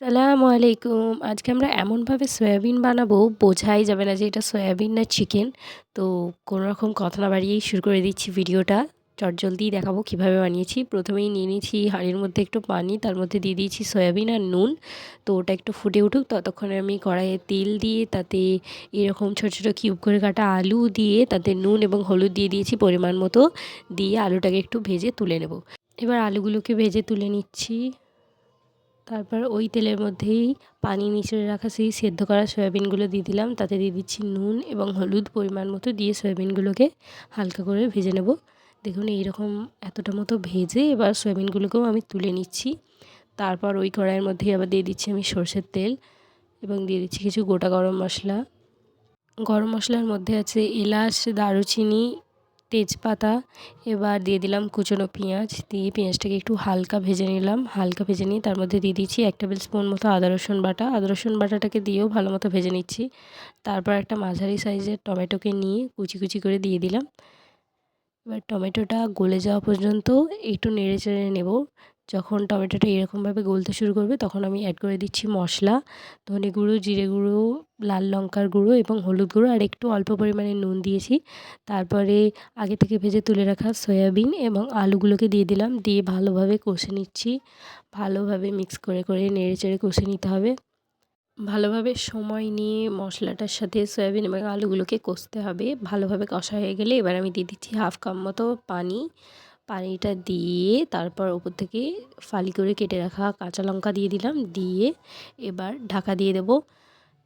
সালামু আলাইকুম। আজকে আমরা এমনভাবে সয়াবিন বানাবো, বোঝাই যাবে না যে এটা সয়াবিন না চিকেন। তো কোনো রকম কথা না বাড়িয়েই শুরু করে দিচ্ছি ভিডিওটা। চটজলদি দেখাবো কিভাবে বানিয়েছি। প্রথমেই নিয়ে নিয়েছি হাঁড়ির মধ্যে একটু পানি, তার মধ্যে দিয়ে দিয়েছি সয়াবিন আর নুন। তো ওটা একটু ফুটে উঠুক, ততক্ষণে আমি কড়াইয়ে তেল দিয়ে তাতে এরকম ছোটো ছোটো কিউব করে কাটা আলু দিয়ে তাতে নুন এবং হলুদ দিয়ে দিয়েছি পরিমাণ মতো, দিয়ে আলুটাকে একটু ভেজে তুলে নেব। এবার আলুগুলোকে ভেজে তুলে নিচ্ছি। তারপর ওই তেলের মধ্যেই পানি নিচড়ে রাখা সেই সেদ্ধ করা সয়াবিনগুলো দিয়ে দিলাম। তাতে দিয়ে দিচ্ছি নুন এবং হলুদ পরিমাণ মতো, দিয়ে সয়াবিনগুলোকে হালকা করে ভেজে নেব। দেখুন এইরকম এতটা মতো ভেজে এবার সয়াবিনগুলোকেও আমি তুলে নিচ্ছি। তারপর ওই কড়াইয়ের মধ্যেই আবার দিয়ে দিচ্ছি আমি সরষের তেল এবং দিয়ে দিচ্ছি কিছু গোটা গরম মশলা। গরম মশলার মধ্যে আছে এলাচ, দারুচিনি, তেজপাতা। এবার দিয়ে দিলাম কুচনো পেঁয়াজ, দিয়ে পেঁয়াজটাকে একটু হালকা ভেজে নিলাম। হালকা ভেজে নিয়ে তার মধ্যে দিয়ে দিচ্ছি 1 টেবিল স্পুন মতো আদা রসুন বাটা। আদা রসুন বাটাটাকে দিয়েও ভালো মতো ভেজে নিচ্ছি। তারপর একটা মাঝারি সাইজের টমেটোকে নিয়ে কুচি কুচি করে দিয়ে দিলাম। এবার টমেটোটা গলে যাওয়া পর্যন্ত একটু নেড়ে চেড়ে নেব। যখন টমেটোটা এরকমভাবে গলতে শুরু করবে তখন আমি অ্যাড করে দিচ্ছি মশলা, ধনে গুঁড়ো, জিরে গুঁড়ো, লাল লঙ্কার গুঁড়ো এবং হলুদ গুঁড়ো, আর একটু অল্প পরিমাণে নুন দিয়েছি। তারপরে আগে থেকে ভেজে তুলে রাখা সয়াবিন এবং আলুগুলোকে দিয়ে দিলাম, দিয়ে ভালোভাবে কষে নিচ্ছি। ভালোভাবে মিক্স করে করে নেড়ে চেড়ে কষে নিতে হবে। ভালোভাবে সময় নিয়ে মশলাটার সাথে সয়াবিন এবং আলুগুলোকে কষতে হবে। ভালোভাবে কষা হয়ে গেলে এবার আমি দিয়ে দিচ্ছি 1/2 কাপ মতো পানি। পানিটা দিয়ে তারপর ওপর থেকে ফালি করে কেটে রাখা কাঁচা লঙ্কা দিয়ে দিলাম, দিয়ে এবার ঢাকা দিয়ে দেবো।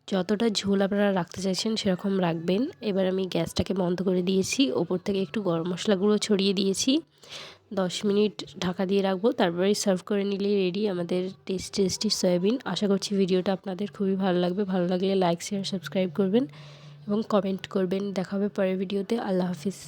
যতটা ঝোল আপনারা রাখতে চাইছেন সেরকম রাখবেন। এবার আমি গ্যাসটাকে বন্ধ করে দিয়েছি, ওপর থেকে একটু গরম মশলা গুঁড়ো ছড়িয়ে দিয়েছি। 10 মিনিট ঢাকা দিয়ে রাখবো, তারপরেই সার্ভ করে নিলেই রেডি আমাদের টেস্টি সয়াবিন। আশা করছি ভিডিওটা আপনাদের খুবই ভালো লাগবে। ভালো লাগলে লাইক, শেয়ার, সাবস্ক্রাইব করবেন এবং কমেন্ট করবেন। দেখা হবে পরের ভিডিওতে। আল্লাহ হাফিজ।